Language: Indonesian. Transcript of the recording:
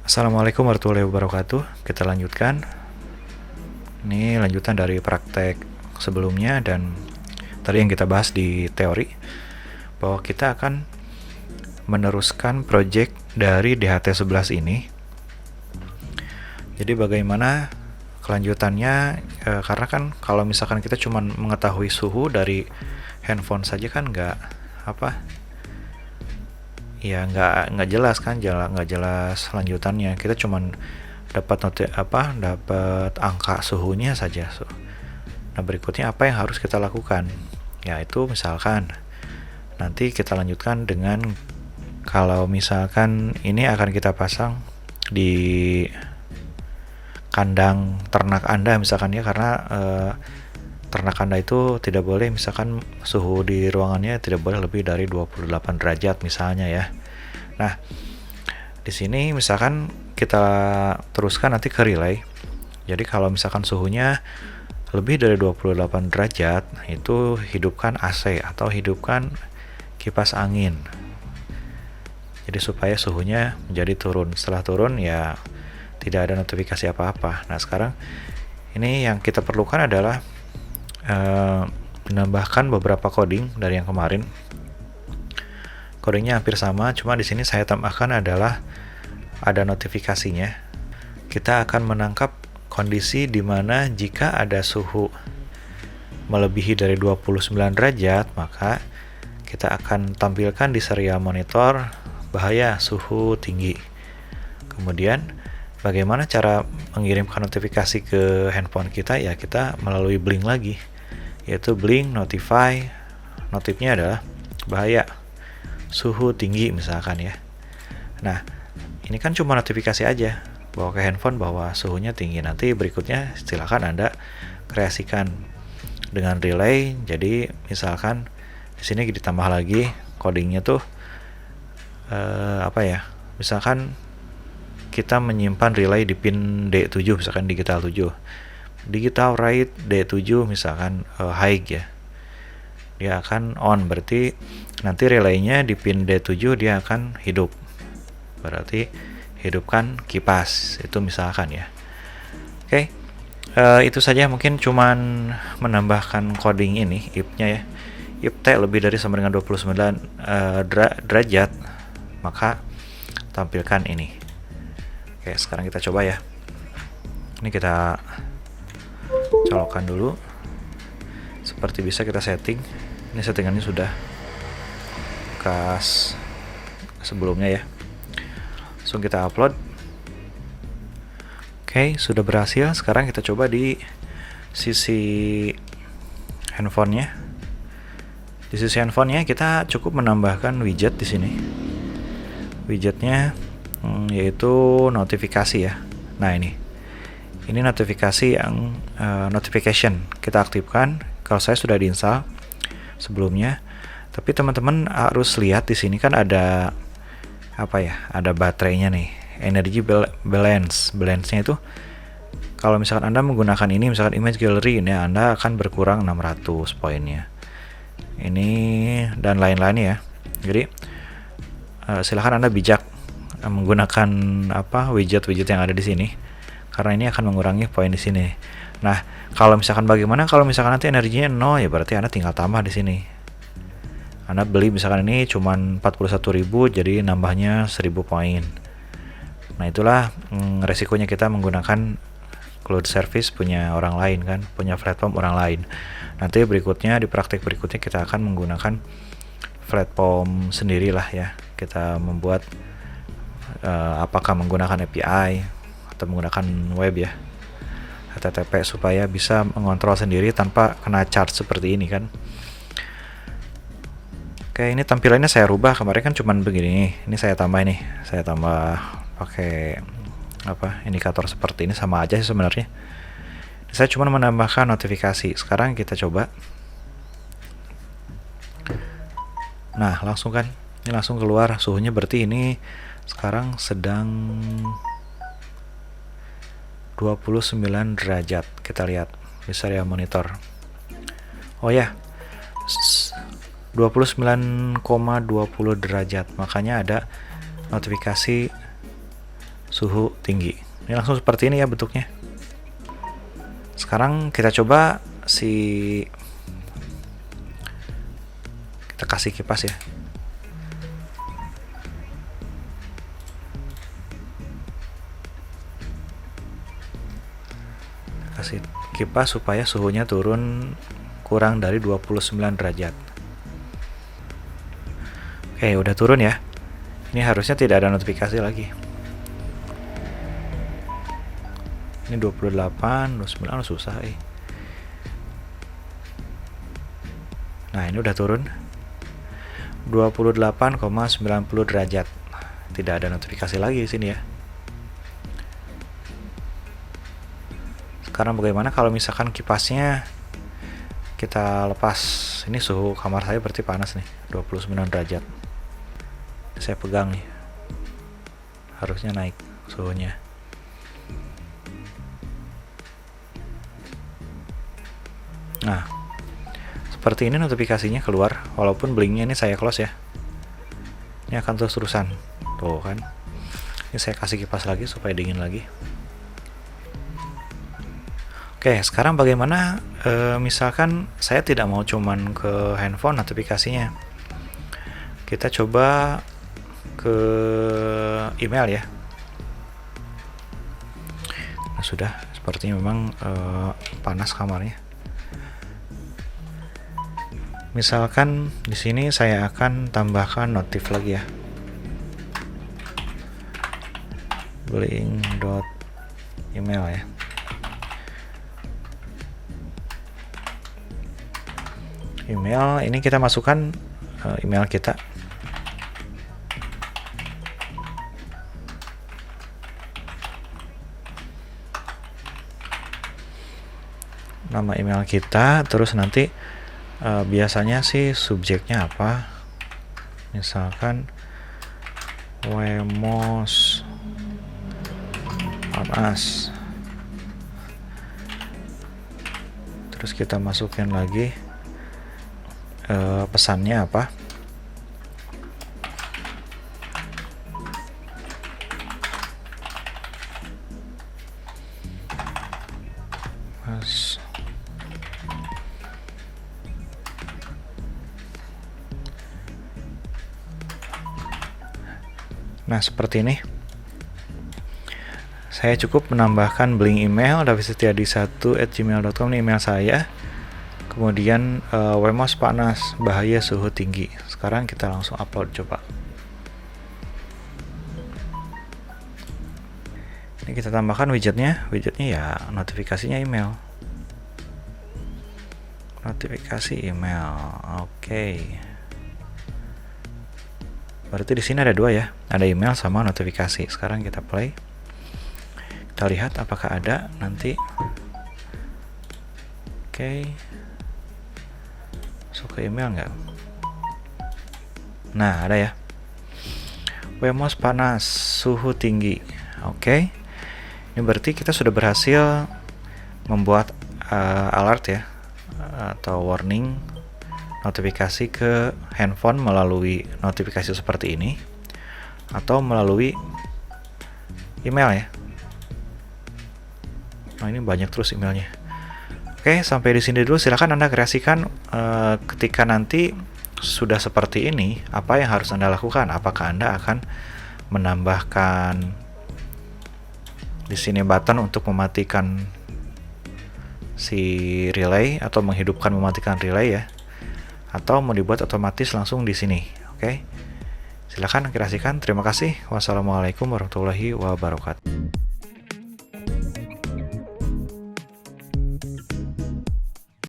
Assalamualaikum warahmatullahi wabarakatuh. Kita lanjutkan. Ini lanjutan dari praktek sebelumnya dan tadi yang kita bahas di teori bahwa kita akan meneruskan project dari DHT11 ini. Jadi bagaimana kelanjutannya, karena kan kalau misalkan kita cuma mengetahui suhu dari handphone saja kan nggak jelas kan, nggak jelas lanjutannya. Kita cuman dapat angka suhunya saja. Nah, berikutnya apa yang harus kita lakukan? Yaitu misalkan nanti kita lanjutkan dengan kalau misalkan ini akan kita pasang di kandang ternak Anda misalkan ya, karena ternak Anda itu tidak boleh, misalkan suhu di ruangannya tidak boleh lebih dari 28 derajat misalnya ya. Nah, di sini misalkan kita teruskan nanti ke relay. Jadi kalau misalkan suhunya lebih dari 28 derajat, itu hidupkan AC atau hidupkan kipas angin. Jadi supaya suhunya menjadi turun. Setelah turun ya tidak ada notifikasi apa-apa. Nah, sekarang ini yang kita perlukan adalah menambahkan beberapa coding dari yang kemarin. Codingnya hampir sama, cuma di sini saya tambahkan adalah ada notifikasinya. Kita akan menangkap kondisi di mana jika ada suhu melebihi dari 29 derajat, maka kita akan tampilkan di serial monitor bahaya suhu tinggi. Kemudian bagaimana cara mengirimkan notifikasi ke handphone kita? Ya, kita melalui Blink lagi, yaitu Blink Notify. Notifnya adalah bahaya suhu tinggi misalkan ya. Nah, ini kan cuma notifikasi aja bawa ke handphone bahwa suhunya tinggi. Nanti berikutnya silakan Anda kreasikan dengan relay. Jadi misalkan di sini ditambah lagi codingnya tuh misalkan kita menyimpan relay di pin D7 misalkan digital 7. Digital write D7 misalkan high ya. Dia akan on, berarti nanti relaynya di pin D7 dia akan hidup. Berarti hidupkan kipas itu misalkan ya. Oke. Itu saja, mungkin cuman menambahkan coding ini if-nya ya. If T lebih dari sama dengan 29 derajat, maka tampilkan ini. Oke, sekarang kita coba ya. Ini kita colokkan dulu. Seperti bisa kita setting. Ini settingannya sudah bekas sebelumnya ya. Langsung kita upload. Oke, sudah berhasil. Sekarang kita coba di sisi handphonenya. Di sisi handphonenya kita cukup menambahkan widget di sini. Widgetnya yaitu notifikasi ya. Nah, ini notifikasi yang notification kita aktifkan. Kalau saya sudah diinstal sebelumnya, tapi teman-teman harus lihat di sini kan ada ada baterainya nih, energy balance-nya itu. Kalau misalkan Anda menggunakan ini, misalkan image gallery, ini Anda akan berkurang 600 poinnya. Ini dan lain-lain ya. Jadi silahkan Anda bijak menggunakan widget-widget yang ada di sini, karena ini akan mengurangi poin di sini. Nah, kalau misalkan bagaimana kalau misalkan nanti energinya 0, ya berarti Anda tinggal tambah di sini. Anda beli misalkan ini cuman 41.000, jadi nambahnya 1.000 poin. Nah, itulah resikonya kita menggunakan cloud service punya orang lain kan, punya platform orang lain. Nanti berikutnya di praktik berikutnya kita akan menggunakan platform sendirilah ya. Kita membuat apakah menggunakan API atau menggunakan web ya, HTTP, supaya bisa mengontrol sendiri tanpa kena charge seperti ini kan. Oke, ini tampilannya saya rubah. Kemarin kan cuman begini. Ini saya tambah pakai indikator seperti ini, sama aja sih sebenarnya. Saya cuma menambahkan notifikasi. Sekarang kita coba. Nah, langsung kan. Ini langsung keluar suhunya, berarti ini sekarang sedang 29 derajat. Kita lihat di serial monitor. Oh ya, 29,20 derajat. Makanya ada notifikasi suhu tinggi. Ini langsung seperti ini ya bentuknya. Sekarang kita coba kita kasih kipas ya. Kasih kipas supaya suhunya turun kurang dari 29 derajat. Oke, udah turun ya. Ini harusnya tidak ada notifikasi lagi. Ini 28, 29 susah Nah, ini udah turun 28,90 derajat. Tidak ada notifikasi lagi di sini ya. Sekarang bagaimana kalau misalkan kipasnya kita lepas? Ini suhu kamar saya berarti panas nih, 29 derajat. Saya pegang nih, harusnya naik suhunya. Nah, seperti ini notifikasinya keluar, walaupun blinknya ini saya close ya. Ini akan terus-terusan, tuh kan. Ini saya kasih kipas lagi supaya dingin lagi. Oke, sekarang bagaimana misalkan saya tidak mau cuman ke handphone notifikasinya. Kita coba ke email ya. Nah, sudah, sepertinya memang panas kamarnya. Misalkan di sini saya akan tambahkan notif lagi ya. Blink.email ya. Email ini kita masukkan email kita. Nama email kita, terus nanti biasanya sih subjeknya apa? Misalkan Wemos panas. Terus kita masukin lagi pesannya apa? Mas. Nah, seperti ini. Saya cukup menambahkan blink email davidsetiadi1@gmail.com, ini email saya. Kemudian Wemos panas, bahaya suhu tinggi. Sekarang kita langsung upload coba. Ini kita tambahkan widgetnya. Widgetnya ya notifikasinya email. Notifikasi email. Oke. Berarti di sini ada dua ya, ada email sama notifikasi. Sekarang kita play, kita lihat apakah ada nanti. Oke, masuk ke email nggak? Nah, ada ya. Wemos panas, suhu tinggi. Oke, ini berarti kita sudah berhasil membuat alert ya, atau warning notifikasi ke handphone melalui notifikasi seperti ini atau melalui email ya. Nah, ini banyak terus emailnya. Oke, sampai di sini dulu. Silakan Anda kreasikan ketika nanti sudah seperti ini, apa yang harus Anda lakukan? Apakah Anda akan menambahkan di sini button untuk mematikan si relay atau menghidupkan mematikan relay ya? Atau mau dibuat otomatis langsung di sini. Oke. Silakan kreasikan. Terima kasih. Wassalamualaikum warahmatullahi wabarakatuh.